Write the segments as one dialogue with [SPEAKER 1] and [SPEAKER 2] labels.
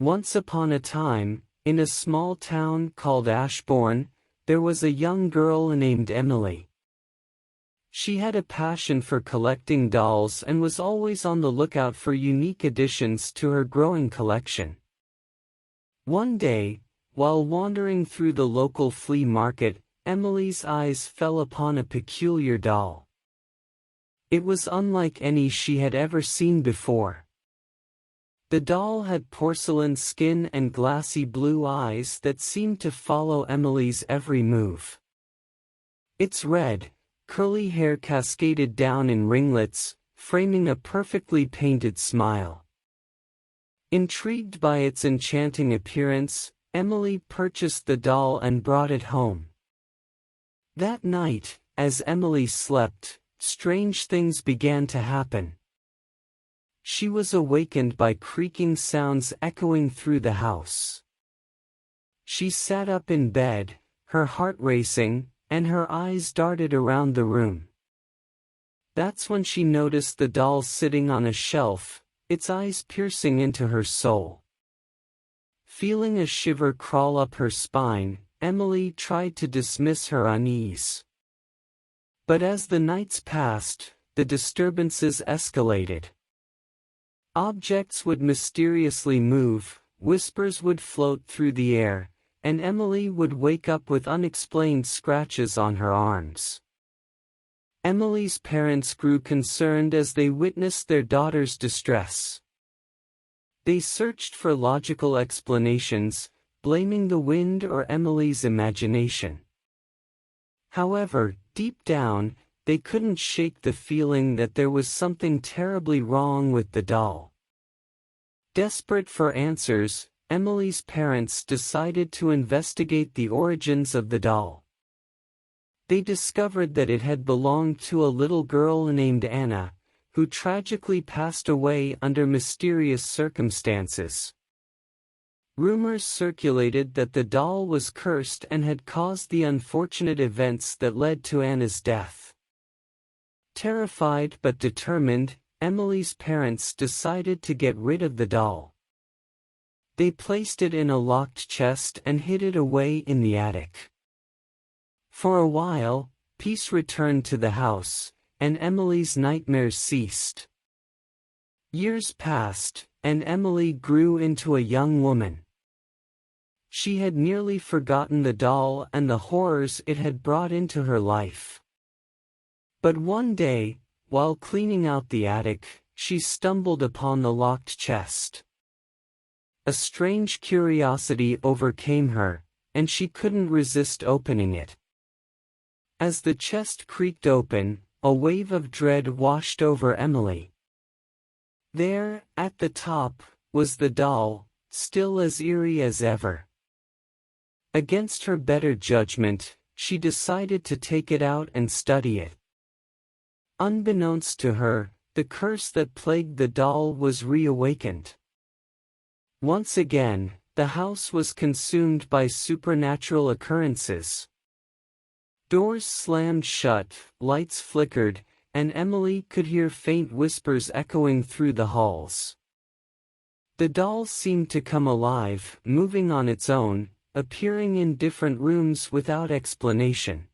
[SPEAKER 1] Once upon a time, in a small town called Ashbourne, there was a young girl named Emily. She had a passion for collecting dolls and was always on the lookout for unique additions to her growing collection. One day, while wandering through the local flea market, Emily's eyes fell upon a peculiar doll. It was unlike any she had ever seen before. The doll had porcelain skin and glassy blue eyes that seemed to follow Emily's every move. Its red, curly hair cascaded down in ringlets, framing a perfectly painted smile. Intrigued by its enchanting appearance, Emily purchased the doll and brought it home. That night, as Emily slept, strange things began to happen. She was awakened by creaking sounds echoing through the house. She sat up in bed, her heart racing, and her eyes darted around the room. That's when she noticed the doll sitting on a shelf, its eyes piercing into her soul. Feeling a shiver crawl up her spine, Emily tried to dismiss her unease. But as the nights passed, the disturbances escalated. Objects would mysteriously move, whispers would float through the air, and Emily would wake up with unexplained scratches on her arms. Emily's parents grew concerned as they witnessed their daughter's distress. They searched for logical explanations, blaming the wind or Emily's imagination. However, deep down, they couldn't shake the feeling that there was something terribly wrong with the doll. Desperate for answers, Emily's parents decided to investigate the origins of the doll. They discovered that it had belonged to a little girl named Anna, who tragically passed away under mysterious circumstances. Rumors circulated that the doll was cursed and had caused the unfortunate events that led to Anna's death. Terrified but determined, Emily's parents decided to get rid of the doll. They placed it in a locked chest and hid it away in the attic. For a while, peace returned to the house, and Emily's nightmares ceased. Years passed, and Emily grew into a young woman. She had nearly forgotten the doll and the horrors it had brought into her life. But one day, while cleaning out the attic, she stumbled upon the locked chest. A strange curiosity overcame her, and she couldn't resist opening it. As the chest creaked open, a wave of dread washed over Emily. There, at the top, was the doll, still as eerie as ever. Against her better judgment, she decided to take it out and study it. Unbeknownst to her, the curse that plagued the doll was reawakened. Once again, the house was consumed by supernatural occurrences. Doors slammed shut, lights flickered, and Emily could hear faint whispers echoing through the halls. The doll seemed to come alive, moving on its own, appearing in different rooms without explanation.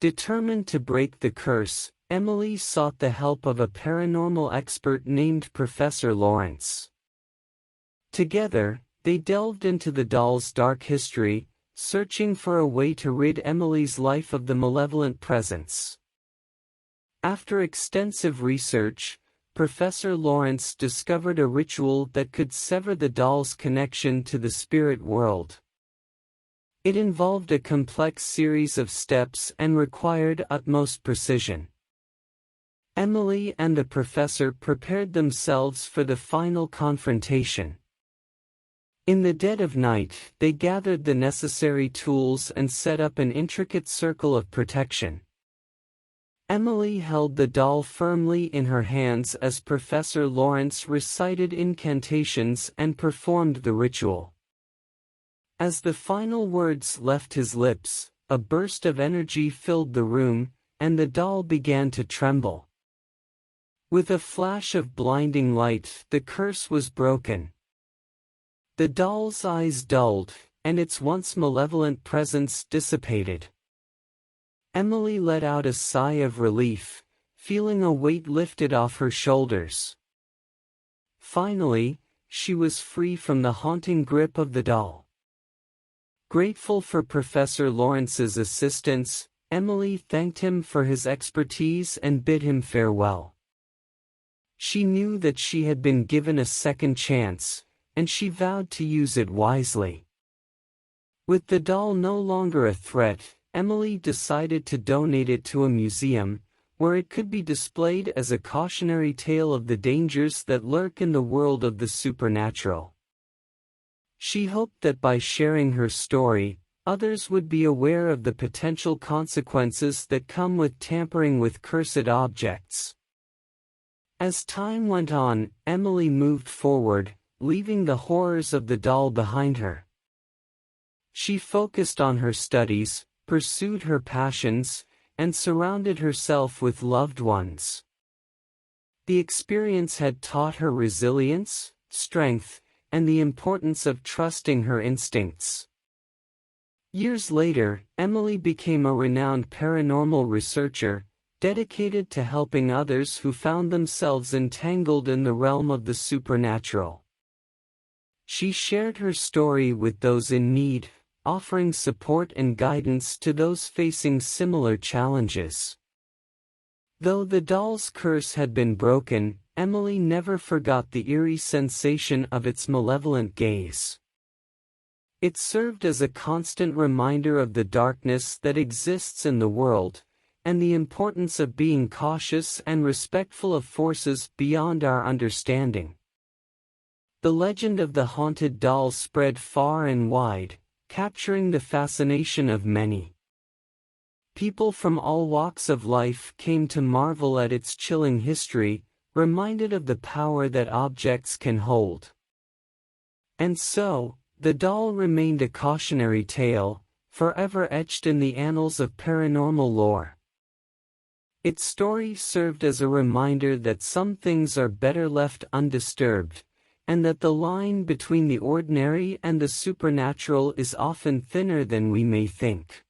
[SPEAKER 1] Determined to break the curse, Emily sought the help of a paranormal expert named Professor Lawrence. Together, they delved into the doll's dark history, searching for a way to rid Emily's life of the malevolent presence. After extensive research, Professor Lawrence discovered a ritual that could sever the doll's connection to the spirit world. It involved a complex series of steps and required utmost precision. Emily and the professor prepared themselves for the final confrontation. In the dead of night, they gathered the necessary tools and set up an intricate circle of protection. Emily held the doll firmly in her hands as Professor Lawrence recited incantations and performed the ritual. As the final words left his lips, a burst of energy filled the room, and the doll began to tremble. With a flash of blinding light, the curse was broken. The doll's eyes dulled, and its once malevolent presence dissipated. Emily let out a sigh of relief, feeling a weight lifted off her shoulders. Finally, she was free from the haunting grip of the doll. Grateful for Professor Lawrence's assistance, Emily thanked him for his expertise and bid him farewell. She knew that she had been given a second chance, and she vowed to use it wisely. With the doll no longer a threat, Emily decided to donate it to a museum, where it could be displayed as a cautionary tale of the dangers that lurk in the world of the supernatural. She hoped that by sharing her story, others would be aware of the potential consequences that come with tampering with cursed objects. As time went on, Emily moved forward, leaving the horrors of the doll behind her. She focused on her studies, pursued her passions, and surrounded herself with loved ones. The experience had taught her resilience, strength, and the importance of trusting her instincts. Years later, Emily became a renowned paranormal researcher, dedicated to helping others who found themselves entangled in the realm of the supernatural. She shared her story with those in need, offering support and guidance to those facing similar challenges. Though the doll's curse had been broken, Emily never forgot the eerie sensation of its malevolent gaze. It served as a constant reminder of the darkness that exists in the world, and the importance of being cautious and respectful of forces beyond our understanding. The legend of the haunted doll spread far and wide, capturing the fascination of many. People from all walks of life came to marvel at its chilling history, reminded of the power that objects can hold. And so, the doll remained a cautionary tale, forever etched in the annals of paranormal lore. Its story served as a reminder that some things are better left undisturbed, and that the line between the ordinary and the supernatural is often thinner than we may think.